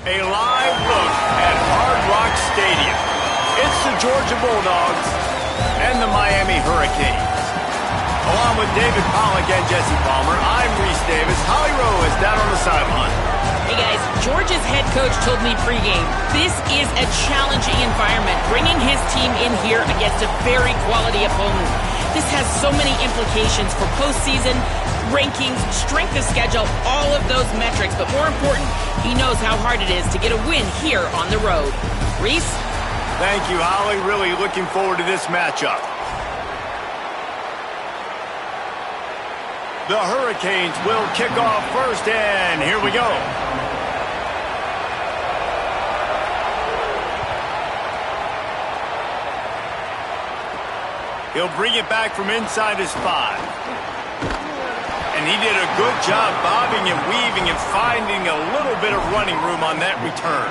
A live look at Hard Rock Stadium. It's the Georgia Bulldogs and the Miami Hurricanes. Along with David Pollack and Jesse Palmer, I'm Reese Davis. Holly Rowe is down on the sideline. Hey guys, Georgia's head coach told me pregame, this is a challenging environment, bringing his team in here against a very quality opponent. This has so many implications for postseason, rankings, strength of schedule, all of those metrics. But more important, he knows how hard it is to get a win here on the road. Reese? Thank you, Holly. Really looking forward to this matchup. The Hurricanes will kick off first, and here we go. He'll bring it back from inside his 5. And he did a good job bobbing and weaving and finding a little bit of running room on that return.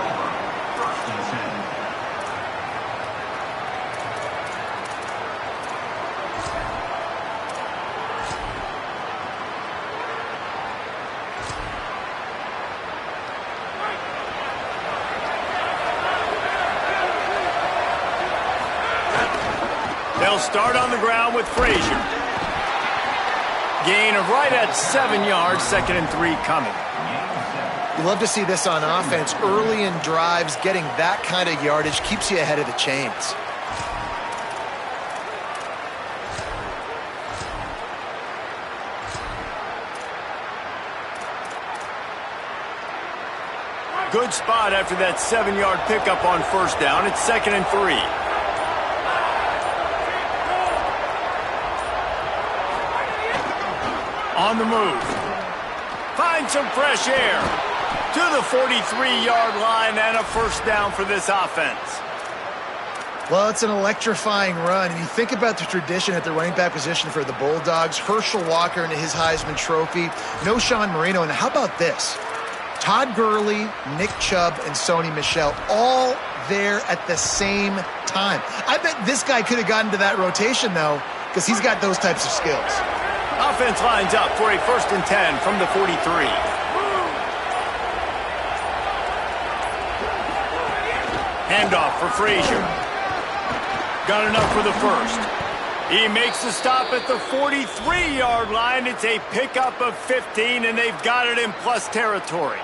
They'll start on the ground with Frazier. Gain of right at 7 yards, 2nd and 3 coming. You love to see this on offense. Early in drives, getting that kind of yardage keeps you ahead of the chains. Good spot after that 7-yard pickup on first down. It's 2nd and 3. On the move. Find some fresh air. To the 43-yard line and a first down for this offense. Well, it's an electrifying run. And you think about the tradition at the running back position for the Bulldogs. Herschel Walker and his Heisman Trophy. No Sean Marino. And how about this? Todd Gurley, Nick Chubb, and Sony Michel all there at the same time. I bet this guy could have gotten to that rotation, though, because he's got those types of skills. Offense lines up for a 1st and 10 from the 43. Handoff for Frazier. Got enough for the first. He makes the stop at the 43-yard line. It's a pickup of 15, and they've got it in plus territory.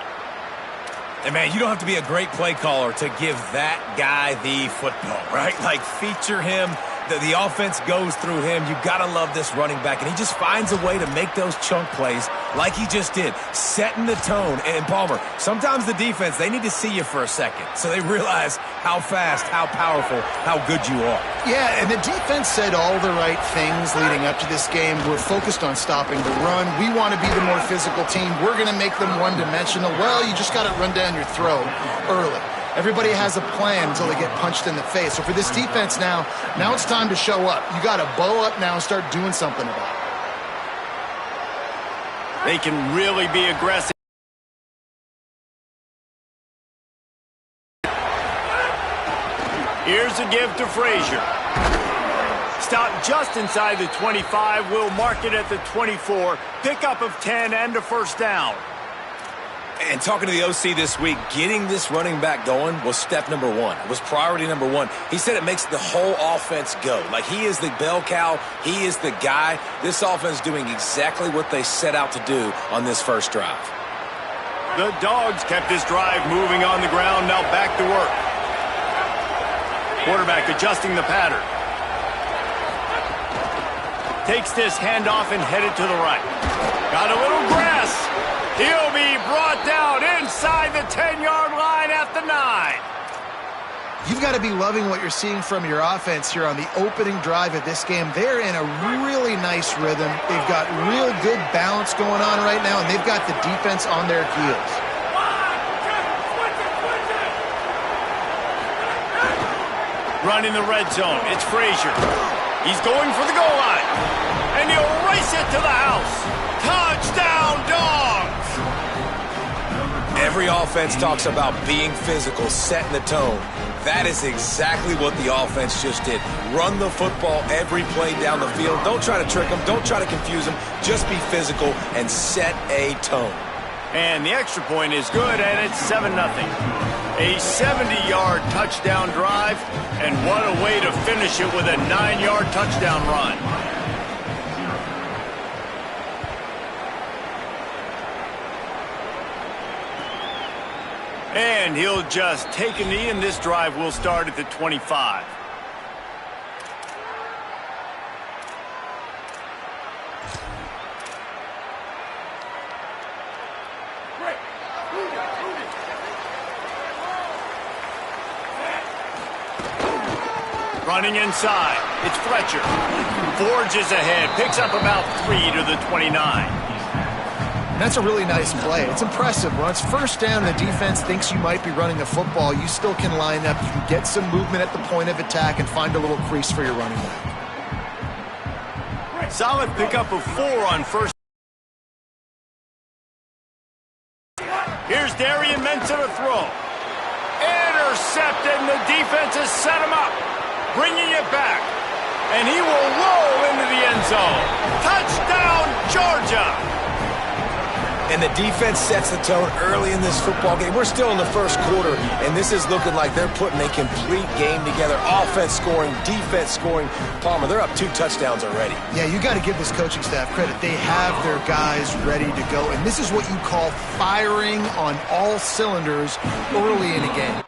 And, man, you don't have to be a great play caller to give that guy the football, right? Like, feature him. The offense goes through him. You got to love this running back. And he just finds a way to make those chunk plays like he just did, setting the tone. And, Palmer, sometimes the defense, they need to see you for a second so they realize how fast, how powerful, how good you are. Yeah, and the defense said all the right things leading up to this game. We're focused on stopping the run. We want to be the more physical team. We're going to make them one-dimensional. Well, you just got to run down your throat early. Everybody has a plan until they get punched in the face. So for this defense now it's time to show up. You got to bow up now and start doing something about it. They can really be aggressive. Here's a give to Frazier. Stop just inside the 25. We'll mark it at the 24. Pickup of 10 and a first down. And talking to the OC this week, getting this running back going was step number 1. It was priority number 1. He said it makes the whole offense go. Like, he is the bell cow. He is the guy. This offense doing exactly what they set out to do on this first drive. The Dogs kept this drive moving on the ground. Now back to work. Quarterback adjusting the pattern. Takes this handoff and headed to the right. Got a little grass. He'll be brought down inside the 10-yard line at the 9. You've got to be loving what you're seeing from your offense here on the opening drive of this game. They're in a really nice rhythm. They've got real good balance going on right now, and they've got the defense on their heels. Running the red zone. It's Frazier. He's going for the goal line. And he'll race it to the house. Touchdown, Dogs! Every offense talks about being physical, setting the tone. That is exactly what the offense just did. Run the football every play down the field. Don't try to trick them. Don't try to confuse them. Just be physical and set a tone. And the extra point is good, and it's 7-0. A 70-yard touchdown drive, and what a way to finish it with a 9-yard touchdown run. And he'll just take a knee, and this drive will start at the 25. Running inside, it's Fletcher. Forges ahead, picks up about 3 to the 29. That's a really nice play. It's impressive. When it's first down and the defense thinks you might be running the football, you still can line up. You can get some movement at the point of attack and find a little crease for your running back. Solid pickup of 4 on first. Here's Darian Mensah to throw. Intercepted, and the defense has set him up. Bringing it back, and he will roll into the end zone. Touchdown, Georgia! And the defense sets the tone early in this football game. We're still in the first quarter, and this is looking like they're putting a complete game together. Offense scoring, defense scoring. Palmer, they're up 2 touchdowns already. Yeah, you got to give this coaching staff credit. They have their guys ready to go, and this is what you call firing on all cylinders early in a game.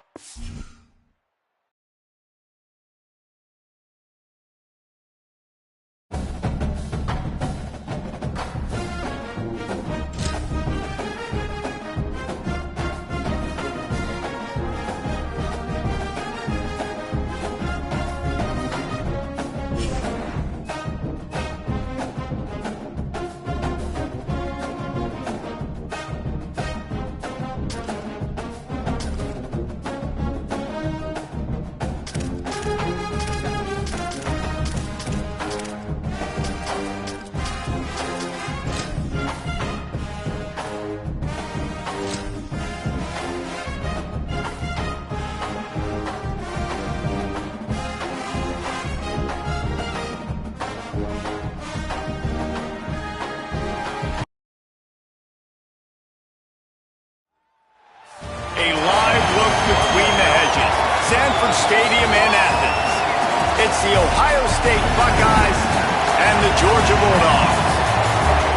Stadium in Athens. It's the Ohio State Buckeyes and the Georgia Bulldogs.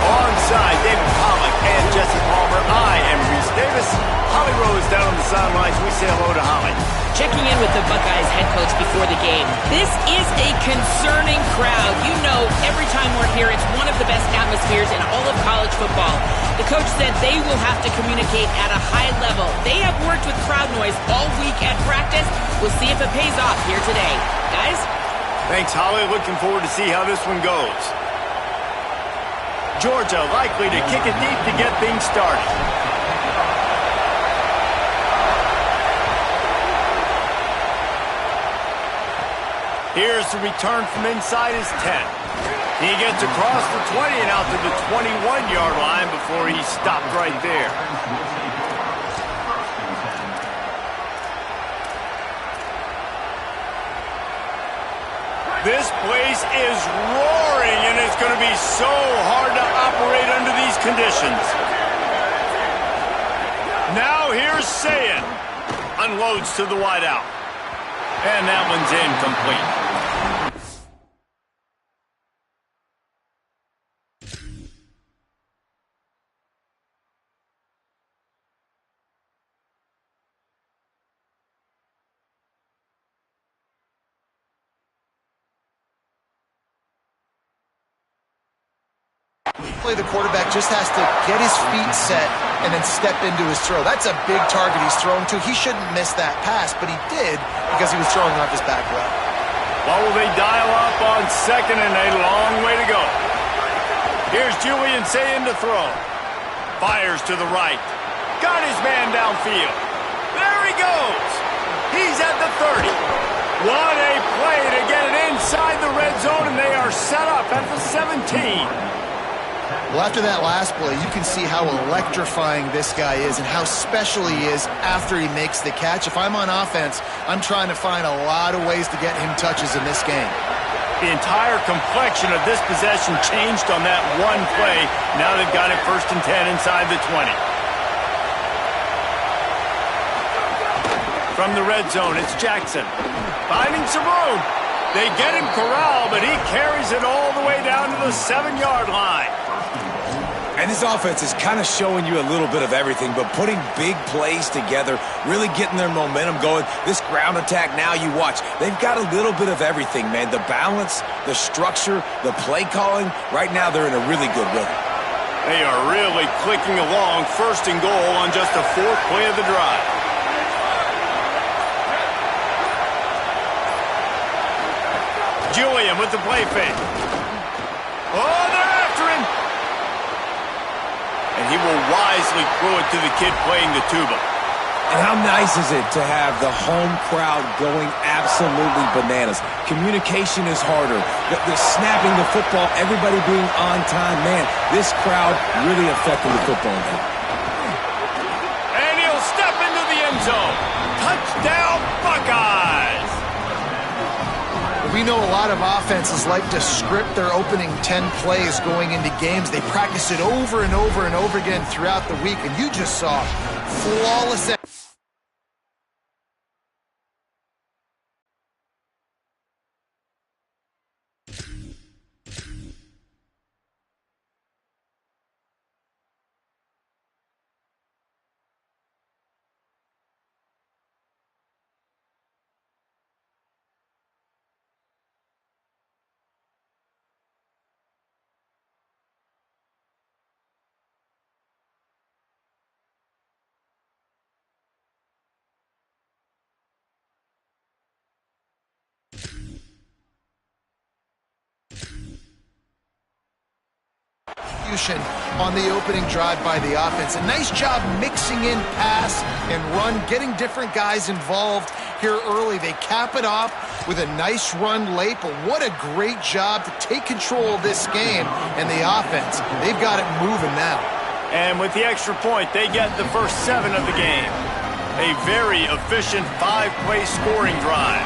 Onside, David Pollock and Jesse Palmer. I am Reese Davis. Holly Rose down on the sidelines. We say hello to Holly. Checking in with the Buckeyes head coach before the game. This is a concerning crowd. You know, every time we're here, it's one of the best atmospheres in all of college football. The coach said they will have to communicate at a high level. They have worked with crowd noise all week at practice. We'll see if it pays off here today. Guys? Thanks, Holly. Looking forward to see how this one goes. Georgia likely to kick it deep to get things started. Here's the return from inside his 10. He gets across the 20 and out to the 21-yard line before he stopped right there. This place is roaring, and it's going to be so hard to operate under these conditions. Now here's Sayin. Unloads to the wideout. And that one's incomplete. The quarterback just has to get his feet set and then step into his throw. That's a big target he's throwing to. He shouldn't miss that pass, but he did because he was throwing off his back leg. What will they dial up on second and a long way to go? Here's Julian Sayin to throw. Fires to the right. Got his man downfield. There he goes. He's at the 30. What a play to get it inside the red zone, and they are set up at the 17. Well, after that last play, you can see how electrifying this guy is and how special he is after he makes the catch. If I'm on offense, I'm trying to find a lot of ways to get him touches in this game. The entire complexion of this possession changed on that one play. Now they've got it 1st and 10 inside the 20. From the red zone, it's Jackson. Finding some room. They get him corralled, but he carries it all the way down to the 7-yard line. And this offense is kind of showing you a little bit of everything, but putting big plays together, really getting their momentum going. This ground attack now, you watch, they've got a little bit of everything, man. The balance, the structure, the play calling. Right now, they're in a really good rhythm. They are really clicking along, 1st and goal on just the 4th play of the drive. Julian with the play fake. Oh, they're after him. And he will wisely throw it to the kid playing the tuba. And how nice is it to have the home crowd going absolutely bananas? Communication is harder. The snapping the football, everybody being on time. Man, this crowd really affecting the football game. And he'll step into the end zone. Touchdown, Buckeyes! We know a lot of offenses like to script their opening 10 plays going into games. They practice it over and over and over again throughout the week, and you just saw flawless. On the opening drive by the offense. A nice job mixing in pass and run, getting different guys involved here early. They cap it off with a nice run late, but what a great job to take control of this game and the offense. They've got it moving now. And with the extra point, they get the first 7 of the game. A very efficient 5-play scoring drive.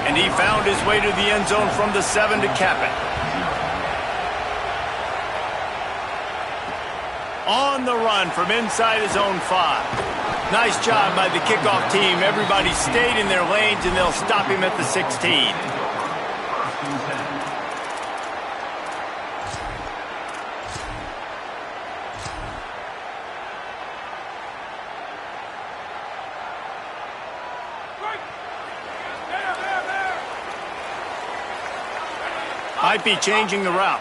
And he found his way to the end zone from the 7 to cap it. On the run from inside his own 5. Nice job by the kickoff team. Everybody stayed in their lanes, and they'll stop him at the 16. Might be changing the route.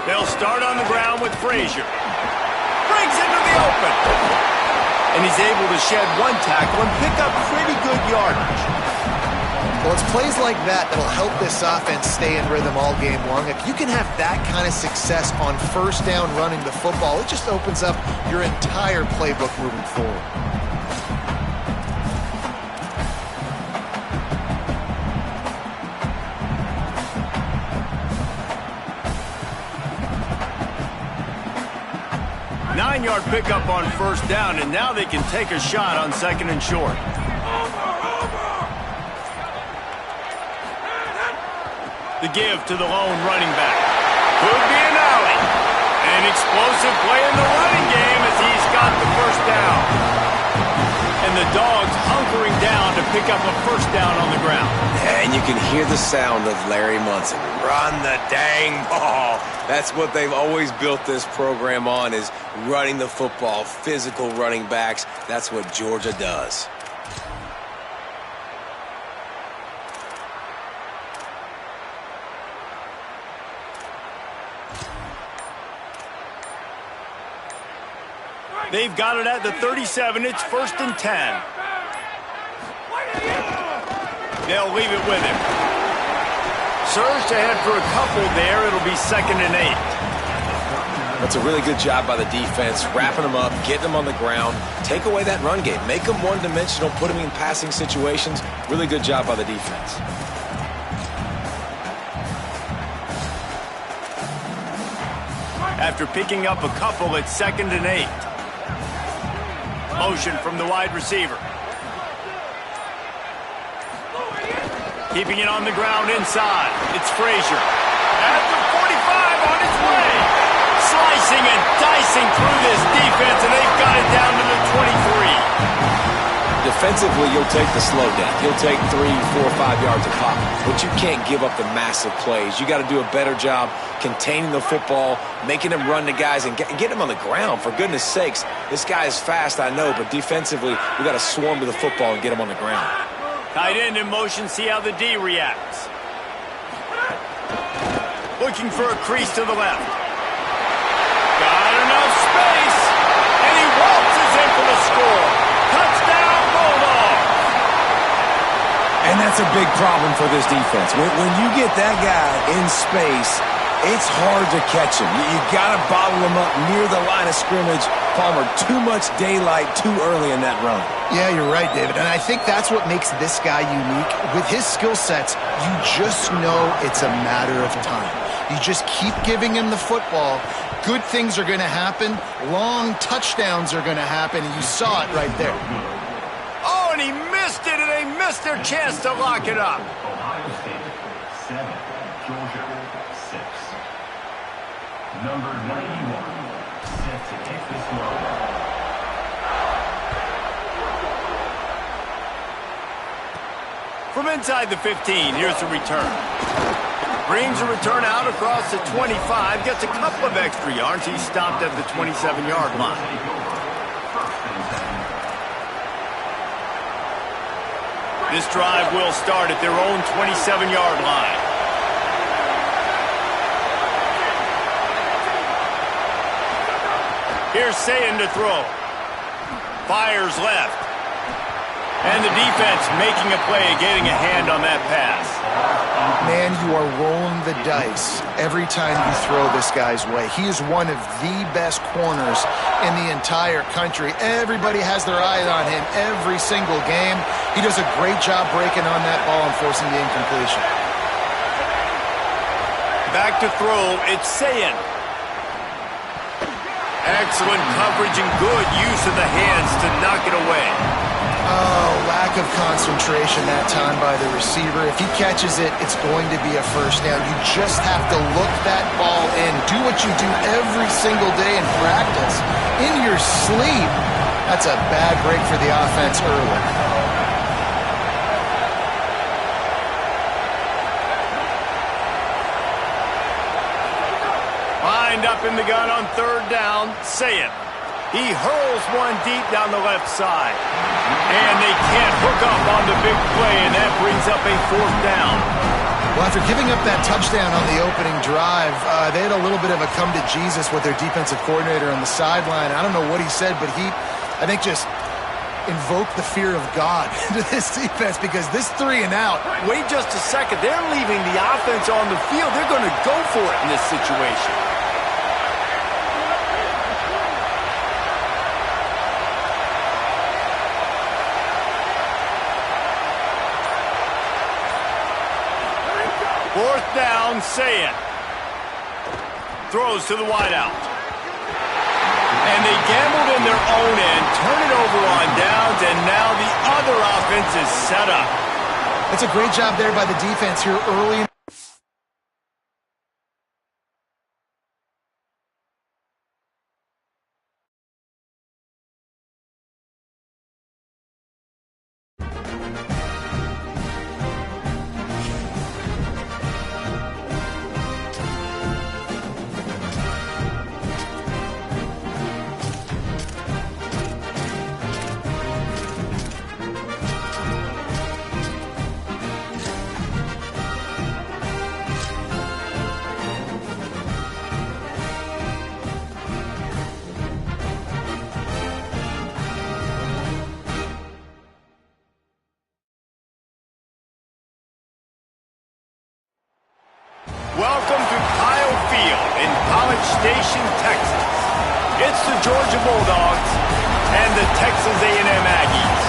They'll start on the ground with Frazier. Brings into the open. And he's able to shed 1 tackle and pick up pretty good yardage. Well, it's plays like that that'll help this offense stay in rhythm all game long. If you can have that kind of success on 1st down running the football, it just opens up your entire playbook moving forward. Nine-yard pickup on 1st down, and now they can take a shot on 2nd and short. The give to the lone running back. Could be an alley. An explosive play in the running game as he's got the 1st down. And the Dogs hunkering down to pick up a 1st down on the ground. And you can hear the sound of Larry Munson. Run the dang ball. That's what they've always built this program on, is running the football, physical running backs. That's what Georgia does. They've got it at the 37. It's 1st and 10. They'll leave it with him. Surged ahead for a couple there. It'll be 2nd and 8. That's a really good job by the defense, wrapping them up, getting them on the ground, take away that run game, make them one-dimensional, put them in passing situations. Really good job by the defense. After picking up a couple, it's 2nd and 8. Motion from the wide receiver. Keeping it on the ground inside. It's Frazier. At the 45 on its way. slicing and dicing through this defense, and they've got it down to the 23. Defensively, you'll take the slow down. You'll take 3, 4, 5 yards a pop. But you can't give up the massive plays. You got to do a better job containing the football, making them run to guys, and get them on the ground. For goodness sakes, this guy is fast, I know, but defensively, we got to swarm to the football and get him on the ground. Tight end in motion, see how the D reacts. Looking for a crease to the left. Got enough space, and he waltzes in for the score. Touchdown, Bulldogs! And that's a big problem for this defense. When you get that guy in space, it's hard to catch him. You got to bottle him up near the line of scrimmage. Palmer, too much daylight too early in that run. Yeah, you're right, David. And I think that's what makes this guy unique. With his skill sets, you just know it's a matter of time. You just keep giving him the football. Good things are going to happen. Long touchdowns are going to happen. And you saw it right there. Oh, and he missed it, and they missed their chance to lock it up. Ohio State 7, Georgia 6. Number 91, set to take this one. From inside the 15, here's the return. Brings a return out across the 25, gets a couple of extra yards. He's stopped at the 27-yard line. This drive will start at their own 27-yard line. Here's Sayin to throw. Fires left. And the defense making a play, getting a hand on that pass. Man, you are rolling the dice every time you throw this guy's way. He is one of the best corners in the entire country. Everybody has their eye on him every single game. He does a great job breaking on that ball and forcing the incompletion. Back to throw, it's Sayin. Excellent coverage and good use of the hands to knock it away. Oh, lack of concentration that time by the receiver. If he catches it, it's going to be a first down. You just have to look that ball in. Do what you do every single day in practice. In your sleep. That's a bad break for the offense early. Lined up in the gun on third down, Sayin. He hurls one deep down the left side. And they can't hook up on the big play, and that brings up a fourth down. Well, after giving up that touchdown on the opening drive, they had a little bit of a come to Jesus with their defensive coordinator on the sideline. I don't know what he said, but he, I think, just invoked the fear of God into this defense because this 3 and out. Wait just a second. They're leaving the offense on the field. They're going to go for it in this situation. Fourth down, Sayin. Throws to the wideout. And they gambled in their own end, turn it over on downs, and now the other offense is set up. That's a great job there by the defense here early. Welcome to Kyle Field in College Station, Texas. It's the Georgia Bulldogs and the Texas A&M Aggies.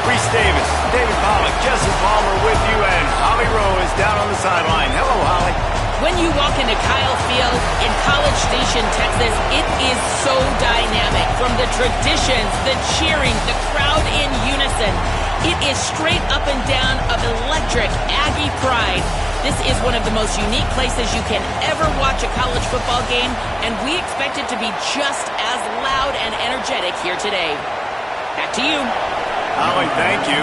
Reese Davis, David Pollock, Jesse Palmer with you, and Holly Rowe is down on the sideline. Hello, Holly. When you walk into Kyle Field in College Station, Texas, it is so dynamic. From the traditions, the cheering, the crowd in unison. It is straight up and down of electric Aggie pride. This is one of the most unique places you can ever watch a college football game, and we expect it to be just as loud and energetic here today. Back to you. Holly, thank you.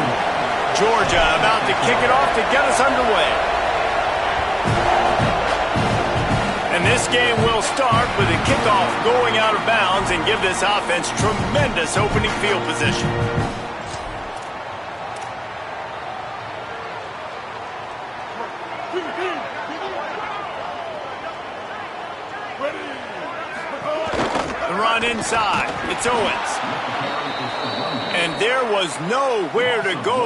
Georgia about to kick it off to get us underway. And this game will start with a kickoff going out of bounds and give this offense tremendous opening field position. The run inside. It's Owens. And there was nowhere to go.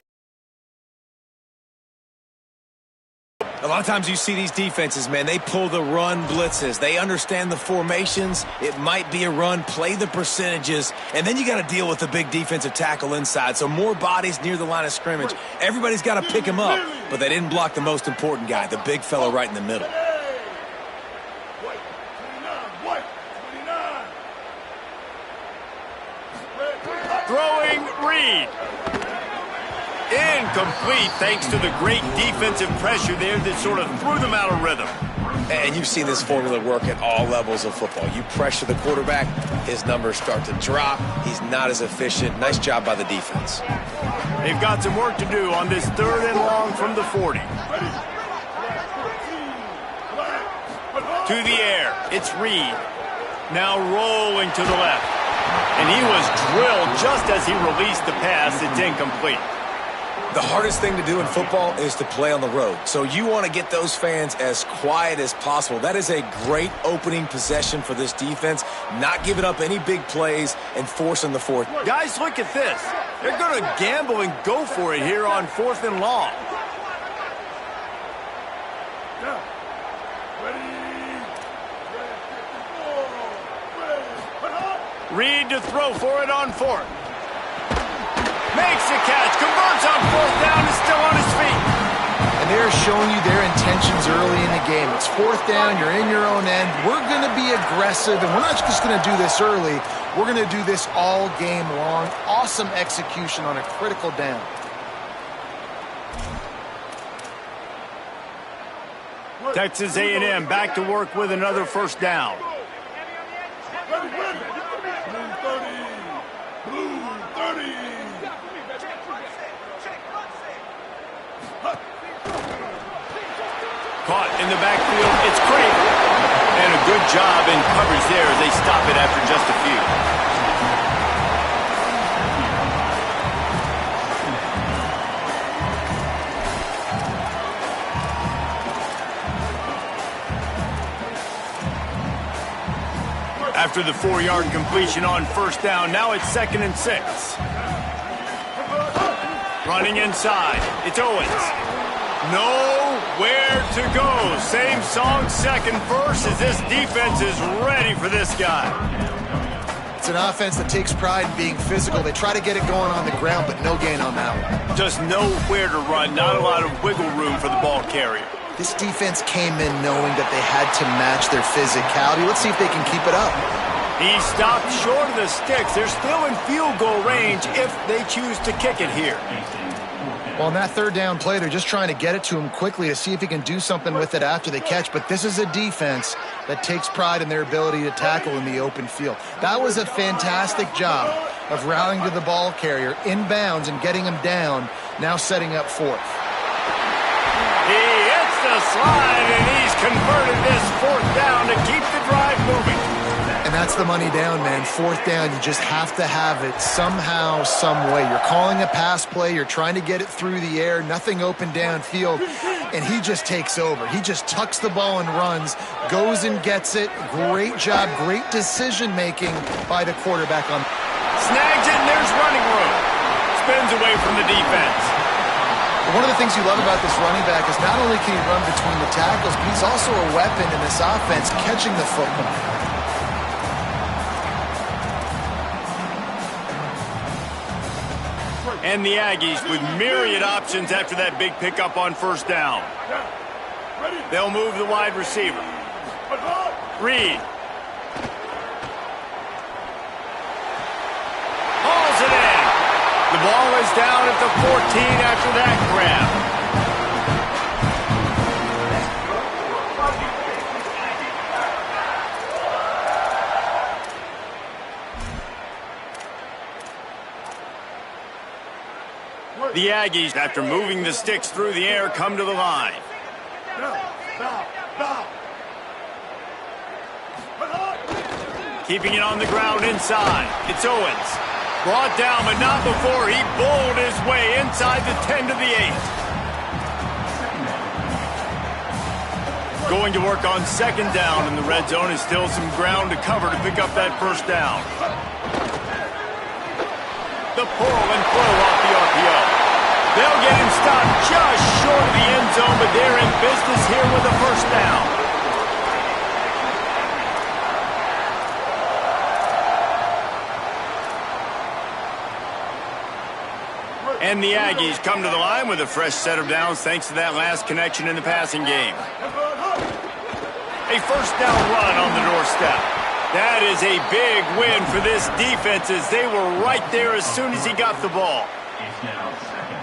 A lot of times you see these defenses, man, they pull the run blitzes. They understand the formations. It might be a run, play the percentages, and then you got to deal with the big defensive tackle inside. So more bodies near the line of scrimmage. Everybody's got to pick him up, but they didn't block the most important guy, the big fella right in the middle. Throwing Reed. Incomplete thanks to the great defensive pressure there that sort of threw them out of rhythm. And you've seen this formula work at all levels of football. You pressure the quarterback, his numbers start to drop. He's not as efficient. Nice job by the defense. They've got some work to do on this 3rd and long from the 40. To the air. It's Reed. Now rolling to the left. And he was drilled just as he released the pass. It's incomplete. The hardest thing to do in football is to play on the road. So you want to get those fans as quiet as possible. That is a great opening possession for this defense. Not giving up any big plays and forcing the fourth. Guys, look at this. They're going to gamble and go for it here on 4th and long. Reed to throw for it on 4th. Makes the catch, converts on 4th down, is still on his feet. And they're showing you their intentions early in the game. It's 4th down, you're in your own end. We're going to be aggressive, and we're not just going to do this early. We're going to do this all game long. Awesome execution on a critical down. Texas A&M back to work with another 1st down. Caught in the backfield, it's Craig. And a good job in coverage there as they stop it after just a few. After the 4-yard completion on 1st down, now it's 2nd and 6. Running inside, it's Owens. Nowhere to go. Same song, second verse, as this defense is ready for this guy. It's an offense that takes pride in being physical. They try to get it going on the ground, but no gain on that one. Just nowhere to run, not a lot of wiggle room for the ball carrier. This defense came in knowing that they had to match their physicality. Let's see if they can keep it up. He stopped short of the sticks. They're still in field goal range if they choose to kick it here. Well, in that 3rd down play, they're just trying to get it to him quickly to see if he can do something with it after they catch. But this is a defense that takes pride in their ability to tackle in the open field. That was a fantastic job of rallying to the ball carrier inbounds and getting him down, now setting up 4th. He hits the slide, and he's converted this 4th down to keep the drive moving. And that's the money down, man. 4th down, you just have to have it somehow, some way. You're calling a pass play. You're trying to get it through the air. Nothing open downfield. And he just takes over. He just tucks the ball and runs, goes and gets it. Great job, great decision-making by the quarterback. Snags it, and there's running room. Spins away from the defense. One of the things you love about this running back is not only can he run between the tackles, but he's also a weapon in this offense, catching the football. And the Aggies with myriad options after that big pickup on 1st down. They'll move the wide receiver. Reed. Hauls it in. The ball is down at the 14 after that grab. The Aggies, after moving the sticks through the air, come to the line. Keeping it on the ground inside. It's Owens. Brought down, but not before he bowled his way inside the 10 to the 8. Going to work on second down in the red zone. Is still some ground to cover to pick up that first down. The pull and throw off the RPO. They'll get him stopped just short of the end zone, but they're in business here with a first down. And the Aggies come to the line with a fresh set of downs thanks to that last connection in the passing game. A first down run on the doorstep. That is a big win for this defense as they were right there as soon as he got the ball.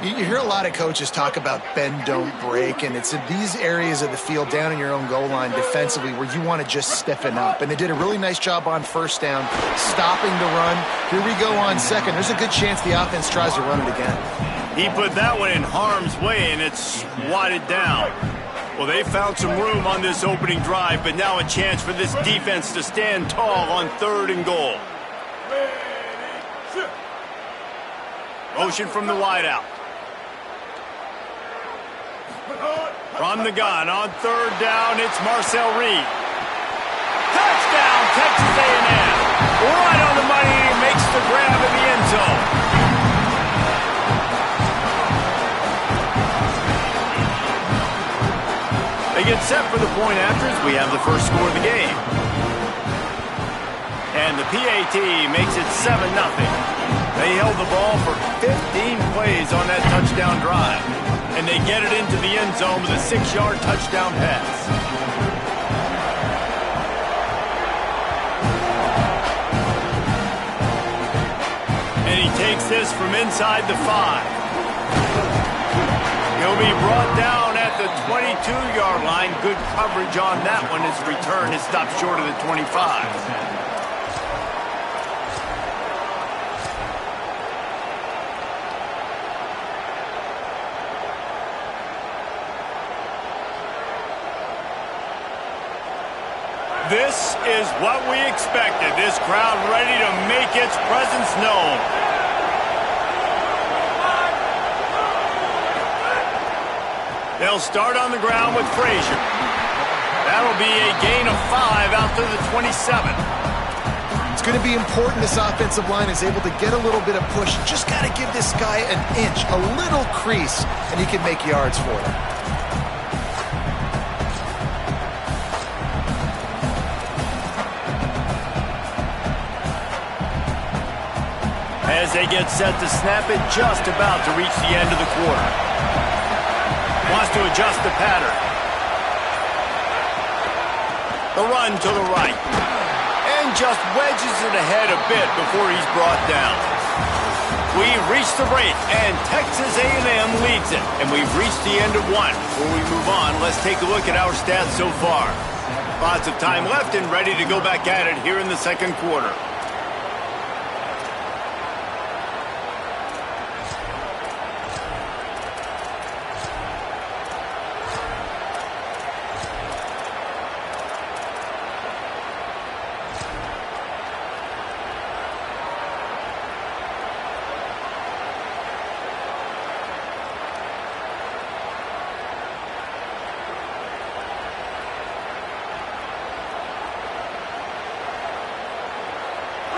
You hear a lot of coaches talk about bend, don't break, and it's in these areas of the field down in your own goal line defensively where you want to just stiffen up. And they did a really nice job on first down, stopping the run. Here we go on second. There's a good chance the offense tries to run it again. He put that one in harm's way, and it's swatted down. Well, they found some room on this opening drive, but now a chance for this defense to stand tall on 3rd and goal. Motion from the wideout. From the gun on 3rd down, it's Marcel Reed. Touchdown, Texas A&M. Right on the money, he makes the grab in the end zone. They get set for the point after as we have the first score of the game. And the PAT makes it 7-0. They held the ball for 15 plays on that touchdown drive. And they get it into the end zone with a 6-yard touchdown pass. And he takes this from inside the 5. He'll be brought down at the 22-yard line. Good coverage on that one. His return is stopped short of the 25. This is what we expected. This crowd ready to make its presence known. They'll start on the ground with Frazier. That'll be a gain of 5 out to the 27. It's going to be important this offensive line is able to get a little bit of push. Just got to give this guy an inch, a little crease, and he can make yards for them. As they get set to snap it, just about to reach the end of the quarter. Wants to adjust the pattern. The run to the right. And just wedges it ahead a bit before he's brought down. We've reached the break, and Texas A&M leads it. And we've reached the end of one. Before we move on, let's take a look at our stats so far. Lots of time left and ready to go back at it here in the second quarter.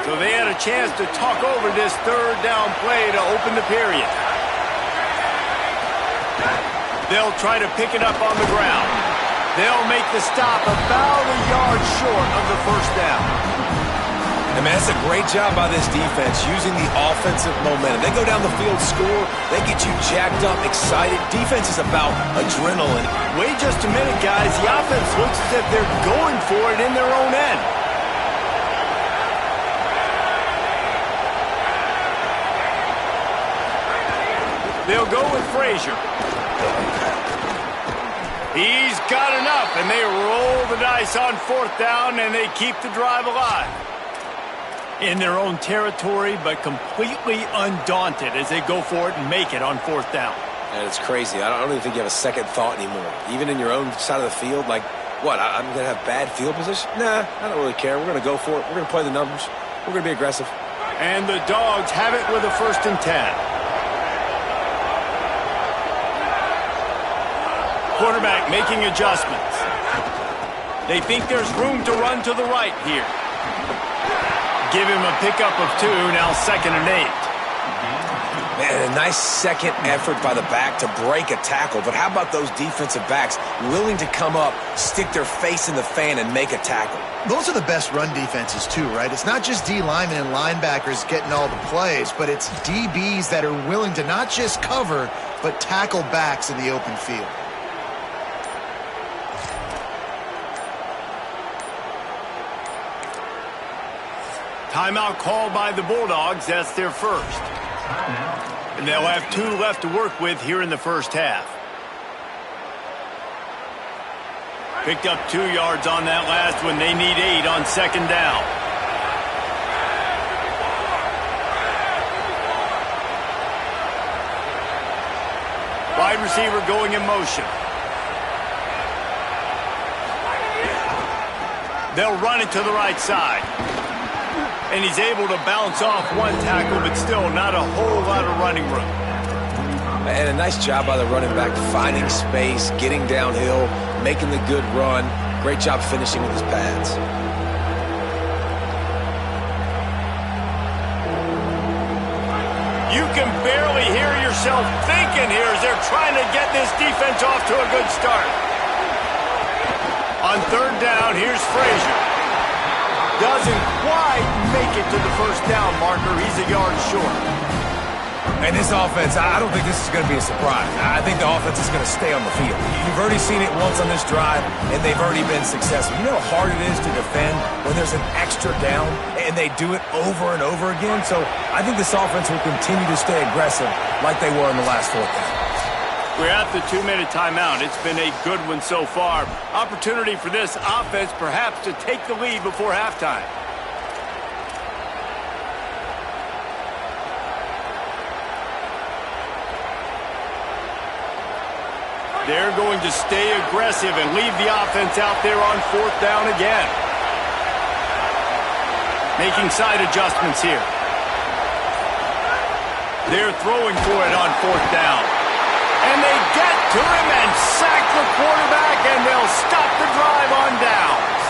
So they had a chance to talk over this 3rd down play to open the period. They'll try to pick it up on the ground. They'll make the stop about a yard short of the first down. I mean, that's a great job by this defense using the offensive momentum. They go down the field, score, they get you jacked up, excited. Defense is about adrenaline. Wait just a minute, guys. The offense looks as if they're going for it in their own end. They'll go with Frazier. He's got enough, and they roll the dice on 4th down, and they keep the drive alive. In their own territory, but completely undaunted as they go for it and make it on 4th down. And it's crazy. I don't even think you have a second thought anymore. Even in your own side of the field, like, what, I'm going to have bad field position? Nah, I don't really care. We're going to go for it. We're going to play the numbers. We're going to be aggressive. And the Dogs have it with a 1st and 10. Quarterback making adjustments. They think there's room to run to the right here. Give him a pickup of 2, now 2nd and 8. Man, a nice second effort by the back to break a tackle. But how about those defensive backs willing to come up, stick their face in the fan, and make a tackle? Those are the best run defenses too, right? It's not just D linemen and linebackers getting all the plays, but it's DBs that are willing to not just cover, but tackle backs in the open field. Timeout called by the Bulldogs. That's their first. And they'll have 2 left to work with here in the first half. Picked up 2 yards on that last one. They need 8 on 2nd down. Wide receiver going in motion. They'll run it to the right side. And he's able to bounce off 1 tackle, but still not a whole lot of running room. And a nice job by the running back, finding space, getting downhill, making the good run. Great job finishing with his pads. You can barely hear yourself thinking here as they're trying to get this defense off to a good start. On 3rd down, here's Frazier. Doesn't quite make it to the 1st down marker. He's a yard short. And this offense, I don't think this is going to be a surprise. I think the offense is going to stay on the field. You've already seen it once on this drive, and they've already been successful. You know how hard it is to defend when there's an extra down, and they do it over and over again? So I think this offense will continue to stay aggressive like they were in the last 4th down. We're at the 2-minute timeout. It's been a good one so far. Opportunity for this offense perhaps to take the lead before halftime. They're going to stay aggressive and leave the offense out there on 4th down again. Making side adjustments here. They're throwing for it on 4th down. And they get to him and sack the quarterback, and they'll stop the drive on downs.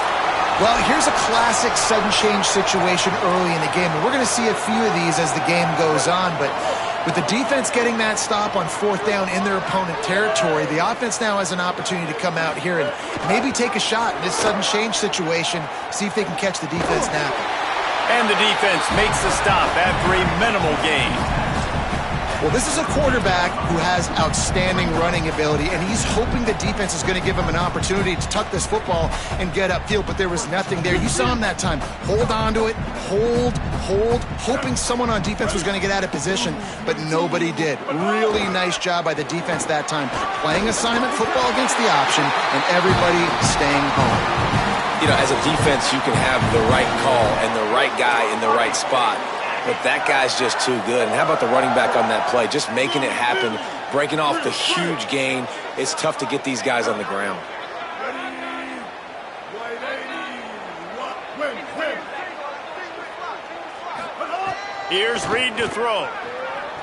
Well, here's a classic sudden change situation early in the game. And we're going to see a few of these as the game goes on. But with the defense getting that stop on 4th down in their opponent territory, the offense now has an opportunity to come out here and maybe take a shot in this sudden change situation, see if they can catch the defense napping. And the defense makes the stop after a minimal gain. Well, this is a quarterback who has outstanding running ability, and he's hoping the defense is going to give him an opportunity to tuck this football and get upfield, but there was nothing there. You saw him that time. Hold on to it, hold, hoping someone on defense was going to get out of position, but nobody did. Really nice job by the defense that time. Playing assignment football against the option, and everybody staying home. You know, as a defense, you can have the right call and the right guy in the right spot. But that guy's just too good. And how about the running back on that play? Just making it happen, breaking off the huge gain. It's tough to get these guys on the ground. Here's Reed to throw.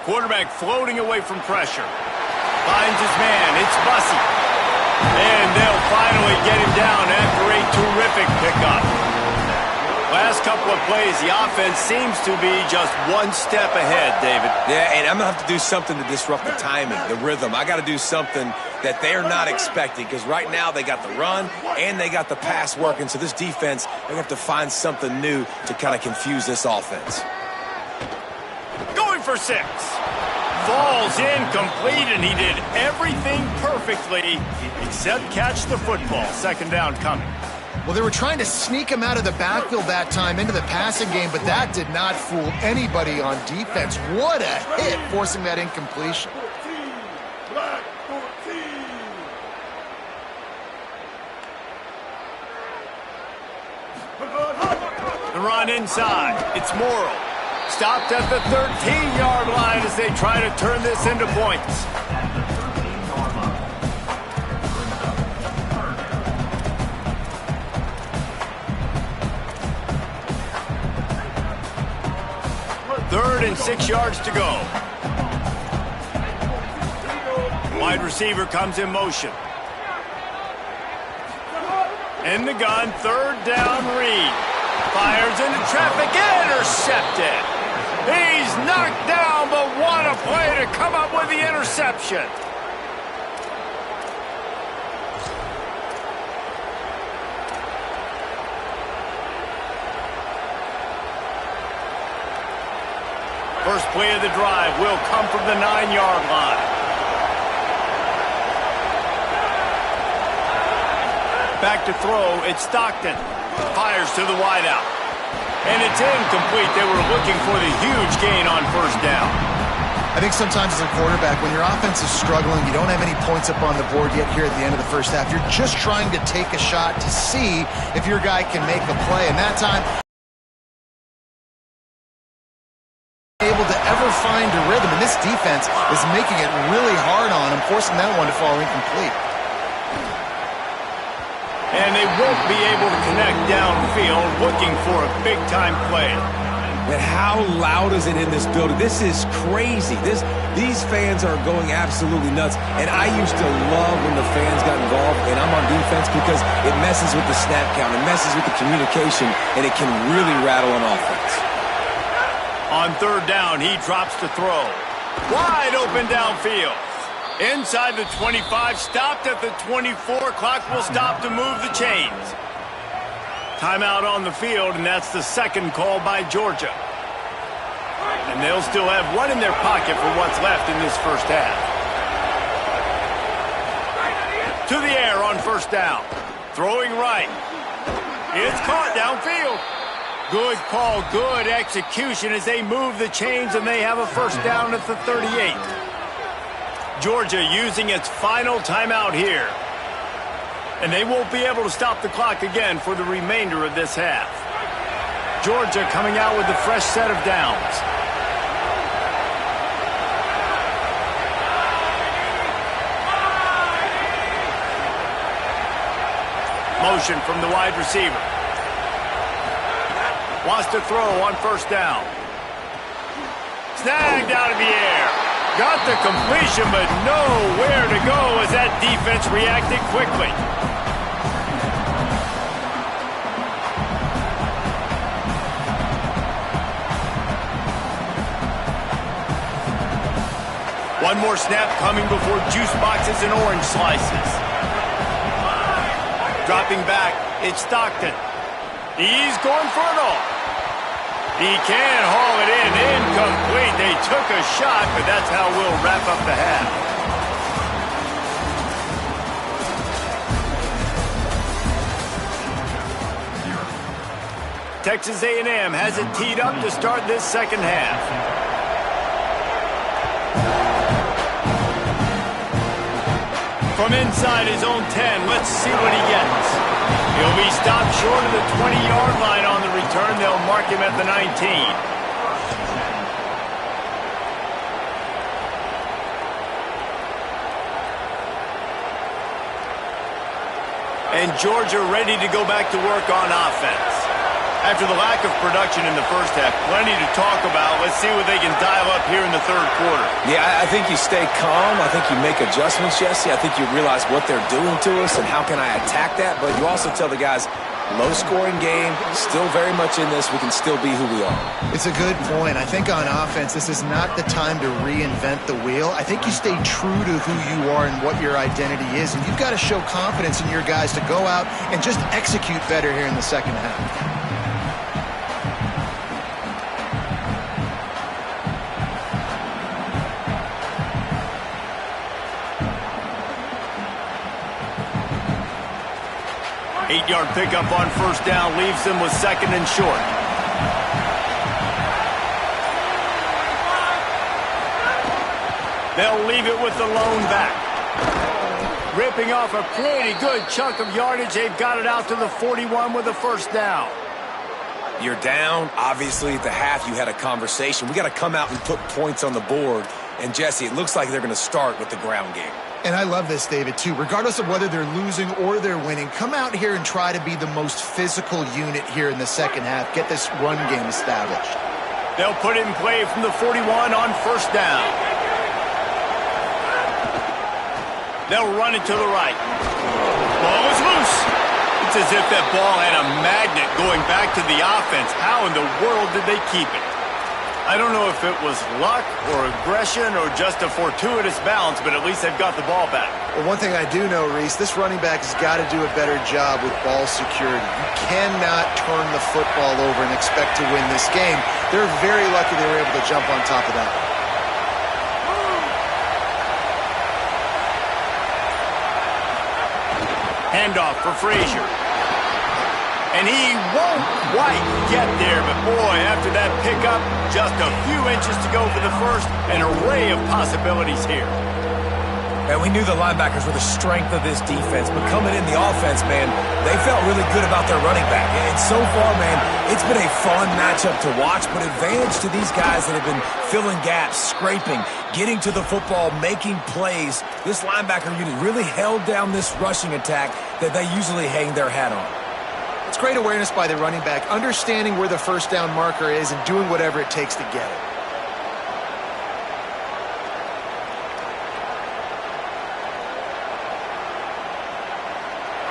Quarterback floating away from pressure. Finds his man. It's Bussey. And they'll finally get him down after a terrific pickup. Last couple of plays, the offense seems to be just one step ahead, David. Yeah, and I'm going to have to do something to disrupt the timing, the rhythm. I got to do something that they're not expecting, because right now they got the run and they got the pass working. So this defense, they're going to have to find something new to kind of confuse this offense. Going for 6. Falls incomplete, and he did everything perfectly except catch the football. 2nd down coming. Well, they were trying to sneak him out of the backfield that time into the passing game, but that did not fool anybody on defense. What a hit, forcing that incompletion. The run inside. It's Morrill. Stopped at the 13-yard line as they try to turn this into points. Third and 6 yards to go. Wide receiver comes in motion. In the gun, third down, Reed. Fires into traffic, intercepted. He's knocked down, but what a play to come up with the interception. First play of the drive will come from the 9-yard line. Back to throw, it's Stockton. Fires to the wideout. And it's incomplete. They were looking for the huge gain on first down. I think sometimes as a quarterback, when your offense is struggling, you don't have any points up on the board yet here at the end of the first half. You're just trying to take a shot to see if your guy can make a play. And that time, able to ever find a rhythm. And this defense is making it really hard on him, forcing that one to fall incomplete. And they won't be able to connect downfield, looking for a big-time play. Man, how loud is it in this building? This is crazy. These fans are going absolutely nuts. And I used to love when the fans got involved, and I'm on defense because it messes with the snap count, it messes with the communication, and it can really rattle an offense. On third down, he drops to throw. Wide open downfield. Inside the 25, stopped at the 24. Clock will stop to move the chains. Timeout on the field, and that's the second call by Georgia. And they'll still have one in their pocket for what's left in this first half. To the air on first down. Throwing right. It's caught downfield. Good call, good execution as they move the chains, and they have a first down at the 38. Georgia using its final timeout here. And they won't be able to stop the clock again for the remainder of this half. Georgia coming out with a fresh set of downs. Motion from the wide receiver. Wants to throw on first down. Snagged out of the air. Got the completion, but nowhere to go as that defense reacted quickly. One more snap coming before juice boxes and orange slices. Dropping back, it's Stockton. He's going for it all. He can haul it in, incomplete. They took a shot, but that's how we'll wrap up the half. Texas A&M has it teed up to start this second half. From inside his own 10, let's see what he gets. He'll be stopped short of the 20-yard line on the return. They'll mark him at the 19. And Georgia ready to go back to work on offense. After the lack of production in the first half, plenty to talk about. Let's see what they can dial up here in the third quarter. Yeah, I think you stay calm. I think you make adjustments, Jesse. I think you realize what they're doing to us and how can I attack that. But you also tell the guys, low-scoring game, still very much in this. We can still be who we are. It's a good point. I think on offense, this is not the time to reinvent the wheel. I think you stay true to who you are and what your identity is. And you've got to show confidence in your guys to go out and just execute better here in the second half. Eight-yard pickup on first down leaves them with second and short. They'll leave it with the lone back. Ripping off a pretty good chunk of yardage. They've got it out to the 41 with a first down. You're down. Obviously, at the half, you had a conversation. We got to come out and put points on the board. And, Jesse, it looks like they're going to start with the ground game. And I love this, David, too. Regardless of whether they're losing or they're winning, come out here and try to be the most physical unit here in the second half. Get this run game established. They'll put it in play from the 41 on first down. They'll run it to the right. Ball is loose. It's as if that ball had a magnet going back to the offense. How in the world did they keep it? I don't know if it was luck or aggression or just a fortuitous bounce, but at least they've got the ball back. Well, one thing I do know, Reese, this running back has got to do a better job with ball security. You cannot turn the football over and expect to win this game. They're very lucky they were able to jump on top of that. Handoff for Frazier. And he won't quite get there, but boy, after that pickup, just a few inches to go for the first, an array of possibilities here. And we knew the linebackers were the strength of this defense, but coming in the offense, man, they felt really good about their running back. And so far, man, it's been a fun matchup to watch, but advantage to these guys that have been filling gaps, scraping, getting to the football, making plays. This linebacker unit really held down this rushing attack that they usually hang their hat on. It's great awareness by the running back, understanding where the first down marker is and doing whatever it takes to get it.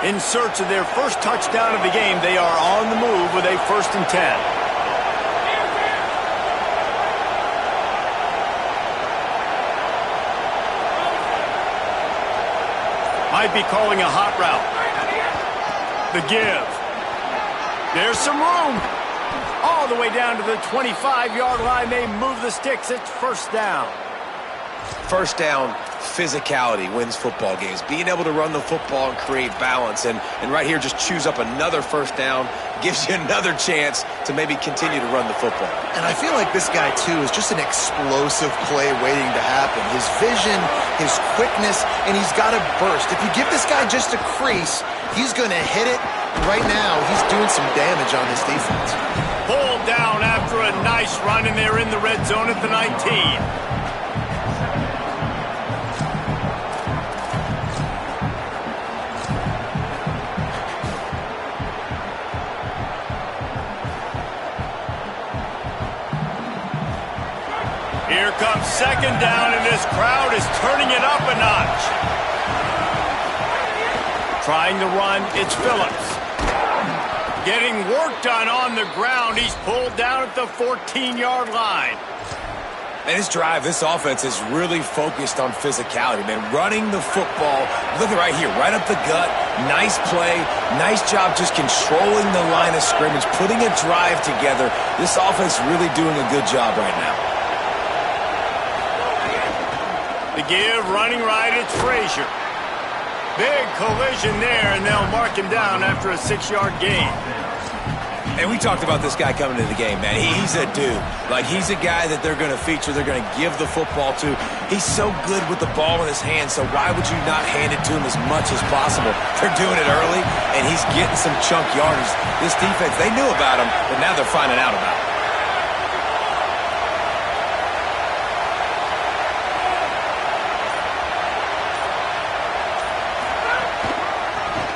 In search of their first touchdown of the game, they are on the move with a 1st and 10. Might be calling a hot route. The give. There's some room. All the way down to the 25-yard line. They move the sticks. It's first down. First down, physicality wins football games. Being able to run the football and create balance. And right here, just choose up another first down. Gives you another chance to maybe continue to run the football. And I feel like this guy, too, is just an explosive play waiting to happen. His vision, his quickness, and he's got a burst. If you give this guy just a crease, he's going to hit it. Right now, he's doing some damage on his defense. Pulled down after a nice run, and they're in the red zone at the 19. Here comes second down, and this crowd is turning it up a notch. Trying to run, it's Phillips. Getting work done on the ground. He's pulled down at the 14-yard line. And this drive, this offense is really focused on physicality, man. Running the football, look at right here, right up the gut. Nice play, nice job just controlling the line of scrimmage, putting a drive together. This offense really doing a good job right now. The give, running right, it's Frazier. Big collision there, and they'll mark him down after a 6-yard gain. And we talked about this guy coming into the game, man. He's a dude. Like, he's a guy that they're going to feature, they're going to give the football to. He's so good with the ball in his hands, so why would you not hand it to him as much as possible? They're doing it early, and he's getting some chunk yardage. This defense, they knew about him, but now they're finding out about him.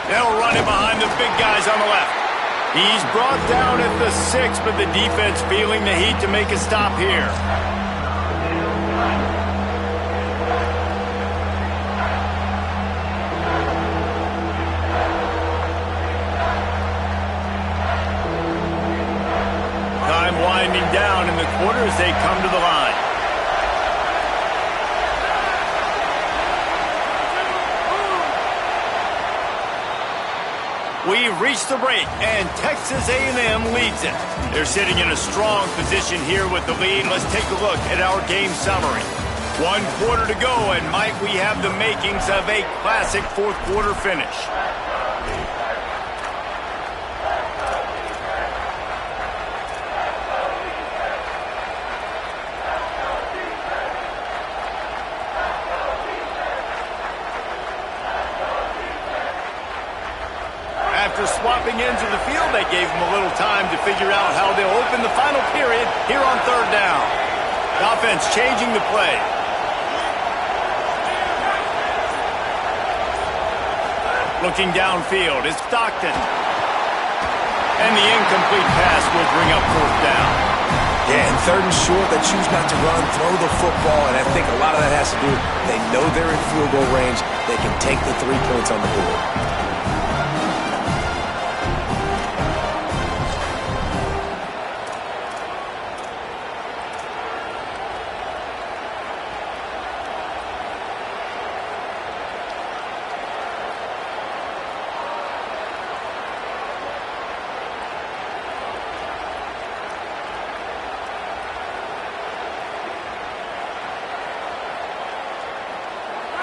They'll run him behind the big guys on the left. He's brought down at the 6, but the defense feeling the heat to make a stop here. Time winding down in the quarter as they come to the line. We've reached the break, and Texas A&M leads it. They're sitting in a strong position here with the lead. Let's take a look at our game summary. 1 quarter to go, and might we have the makings of a classic fourth-quarter finish. After swapping ends of the field, they gave them a little time to figure out how they'll open the final period here on third down. The offense changing the play. Looking downfield is Stockton. And the incomplete pass will bring up fourth down. Yeah, and third and short, they choose not to run, throw the football, and I think a lot of that has to do with they know they're in field goal range. They can take the 3 points on the board.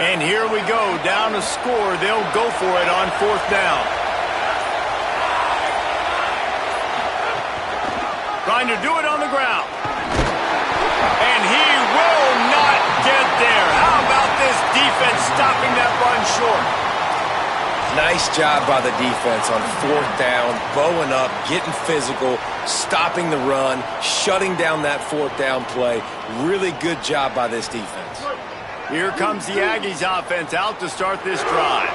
And here we go, down to score. They'll go for it on fourth down. Trying to do it on the ground. And he will not get there. How about this defense stopping that run short? Nice job by the defense on fourth down, bowing up, getting physical, stopping the run, shutting down that fourth down play. Really good job by this defense. Here comes the Aggies offense out to start this drive.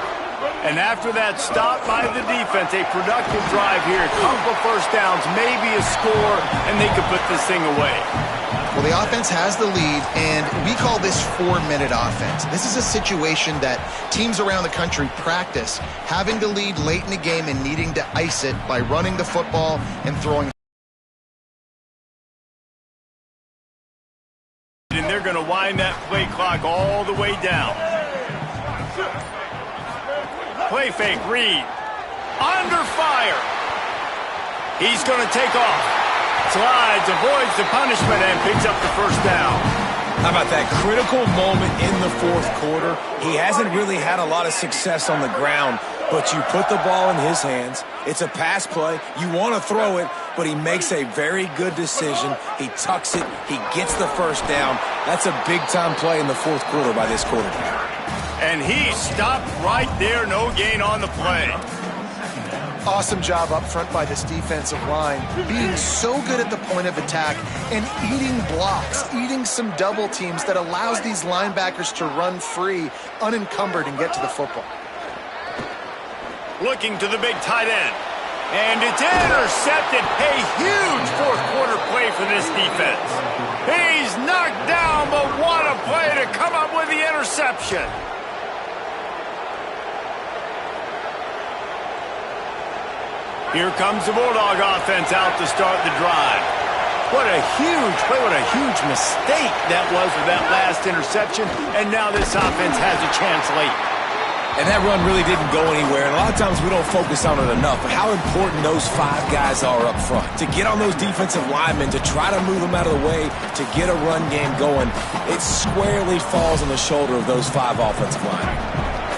And after that stop by the defense, a productive drive here. A couple of first downs, maybe a score, and they could put this thing away. Well, the offense has the lead, and we call this 4-minute offense. This is a situation that teams around the country practice, having the lead late in the game and needing to ice it by running the football and throwing. And they're going to wind that play clock all the way down. Play fake, Reed. Under fire. He's going to take off. Slides, avoids the punishment, and picks up the first down. How about that critical moment in the fourth quarter? He hasn't really had a lot of success on the ground, but you put the ball in his hands. It's a pass play. You want to throw it, but he makes a very good decision. He tucks it. He gets the first down. That's a big-time play in the fourth quarter by this quarterback. And he stopped right there. No gain on the play. Awesome job up front by this defensive line, being so good at the point of attack and eating blocks, eating some double teams that allows these linebackers to run free, unencumbered, and get to the football. Looking to the big tight end. And it's intercepted. A huge fourth quarter play for this defense. He's knocked down, but what a play to come up with the interception. Here comes the Bulldog offense out to start the drive. What a huge play, what a huge mistake that was with that last interception. And now this offense has a chance late. And that run really didn't go anywhere. And a lot of times we don't focus on it enough, but how important those 5 guys are up front. To get on those defensive linemen, to try to move them out of the way, to get a run game going, it squarely falls on the shoulder of those 5 offensive linemen.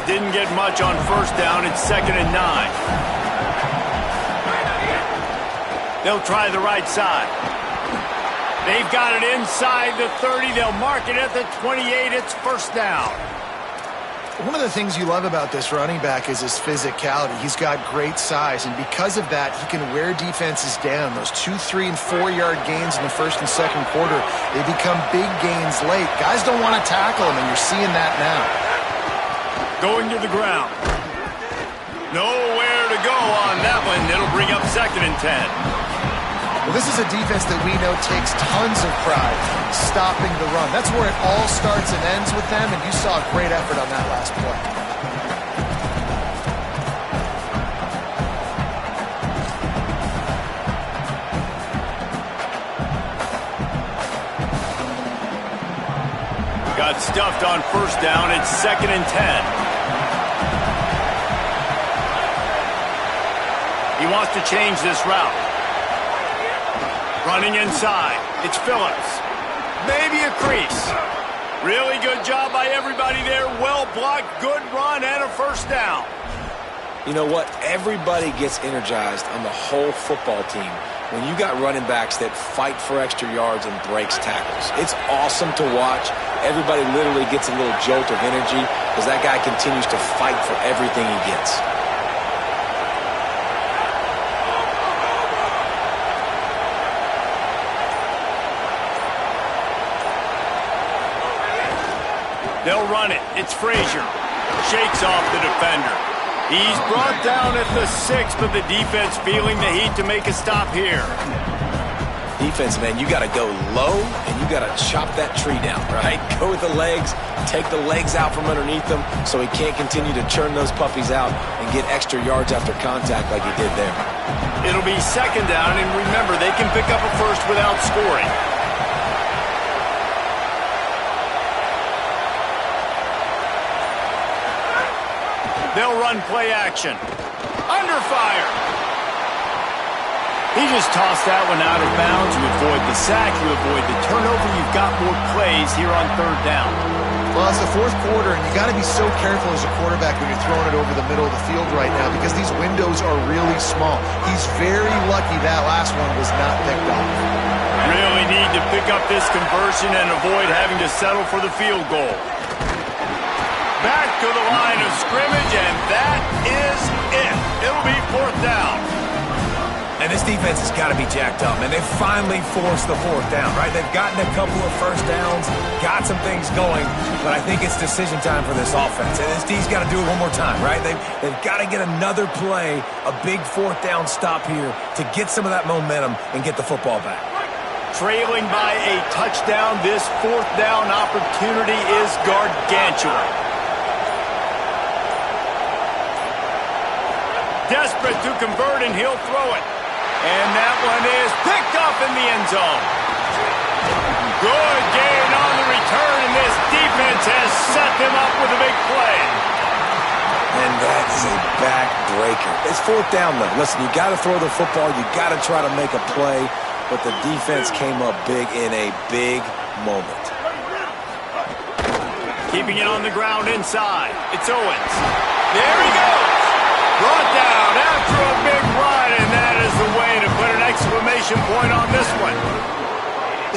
Didn't get much on first down. It's 2nd and 9. They'll try the right side. They've got it inside the 30. They'll mark it at the 28. It's first down. One of the things you love about this running back is his physicality. He's got great size, and because of that, he can wear defenses down. Those 2, 3, and 4-yard gains in the first and second quarter, they become big gains late. Guys don't want to tackle him, and you're seeing that now. Going to the ground. Nowhere to go on that one. It'll bring up 2nd and 10. Well, this is a defense that we know takes tons of pride stopping the run. That's where it all starts and ends with them, and you saw a great effort on that last play. Got stuffed on first down. It's 2nd and 10. He wants to change this route. Running inside. It's Phillips. Maybe a crease. Really good job by everybody there. Well blocked, good run, and a first down. You know what? Everybody gets energized on the whole football team when you got running backs that fight for extra yards and breaks tackles. It's awesome to watch. Everybody literally gets a little jolt of energy because that guy continues to fight for everything he gets. They'll run it. It's Frazier. Shakes off the defender. He's brought down at the 6, but the defense feeling the heat to make a stop here. Defense, man, you got to go low, and you got to chop that tree down, right? Go with the legs, take the legs out from underneath them so he can't continue to churn those puppies out and get extra yards after contact like he did there. It'll be second down, and remember, they can pick up a first without scoring. They'll run play action. Under fire. He just tossed that one out of bounds. You avoid the sack, you avoid the turnover. You've got more plays here on third down. Well, it's the fourth quarter, and you got to be so careful as a quarterback when you're throwing it over the middle of the field right now because these windows are really small. He's very lucky that last one was not picked off. Really need to pick up this conversion and avoid having to settle for the field goal. Back to the line of scrimmage, and that is it. It'll be fourth down. And this defense has got to be jacked up, and they finally forced the fourth down, right? They've gotten a couple of first downs, got some things going, but I think it's decision time for this offense. And this D's got to do it one more time, right? They've got to get another play, a big fourth down stop here to get some of that momentum and get the football back. Trailing by a touchdown, this fourth down opportunity is gargantuan. Desperate to convert, and he'll throw it. And that one is picked up in the end zone. Good gain on the return, and this defense has set them up with a big play. And that is a backbreaker. It's fourth down, though. Listen, you got to throw the football. You got to try to make a play, but the defense came up big in a big moment. Keeping it on the ground inside. It's Owens. There he goes. Brought down after a big run, and that is the way to put an exclamation point on this one.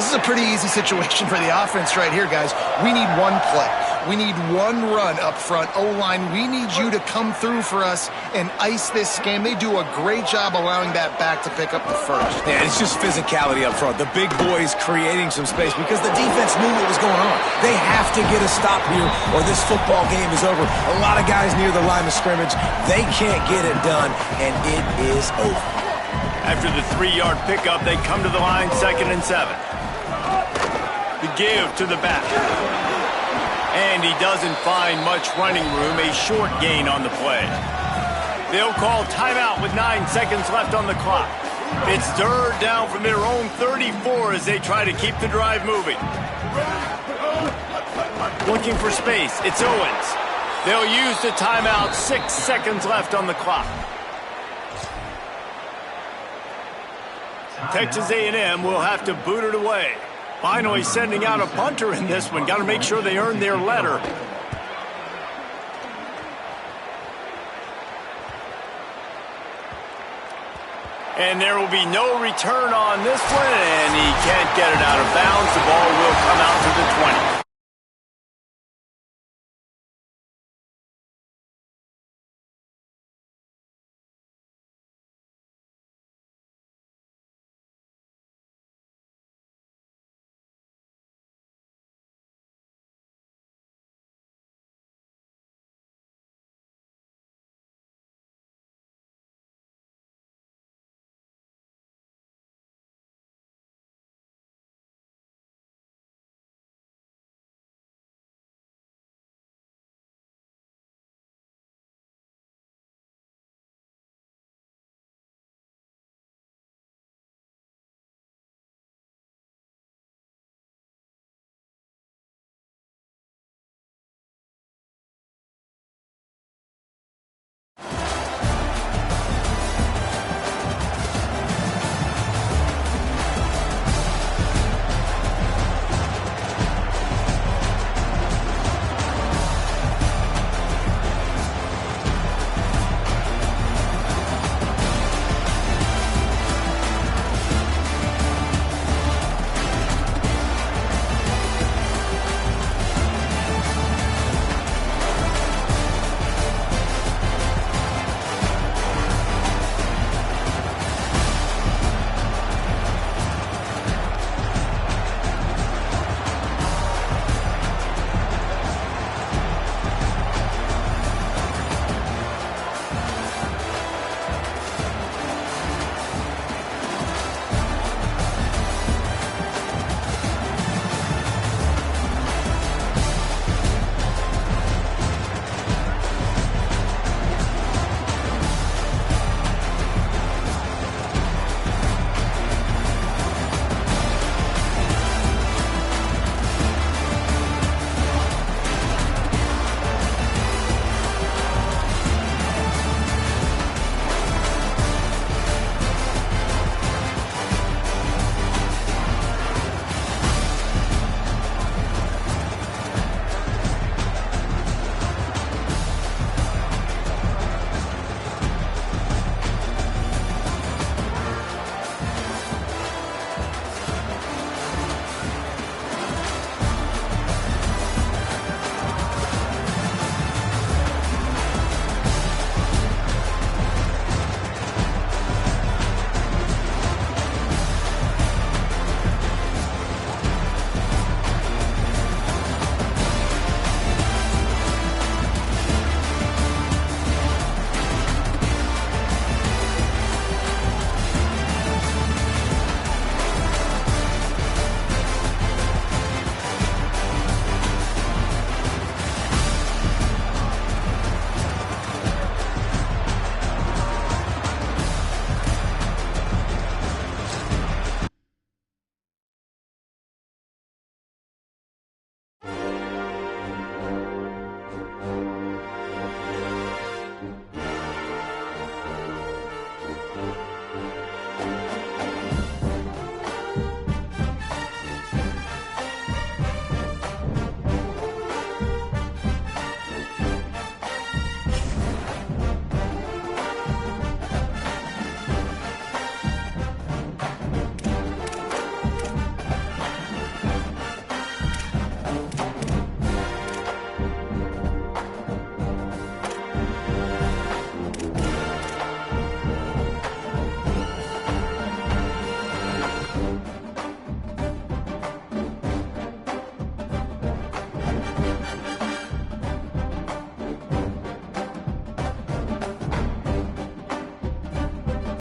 This is a pretty easy situation for the offense right here, guys. We need one play. We need one run up front. O-line, we need you to come through for us and ice this game. They do a great job allowing that back to pick up the first. Yeah, it's just physicality up front. The big boys creating some space because the defense knew what was going on. They have to get a stop here or this football game is over. A lot of guys near the line of scrimmage. They can't get it done, and it is over. After the 3-yard pickup, they come to the line, 2nd and 7. The give to the back. And he doesn't find much running room, a short gain on the play. They'll call timeout with 9 seconds left on the clock. It's third down from their own 34 as they try to keep the drive moving. Looking for space, it's Owens. They'll use the timeout, 6 seconds left on the clock. Texas A&M will have to boot it away. Finally sending out a punter in this one. Got to make sure they earn their letter. And there will be no return on this one, and he can't get it out of bounds. The ball will come out to the 20.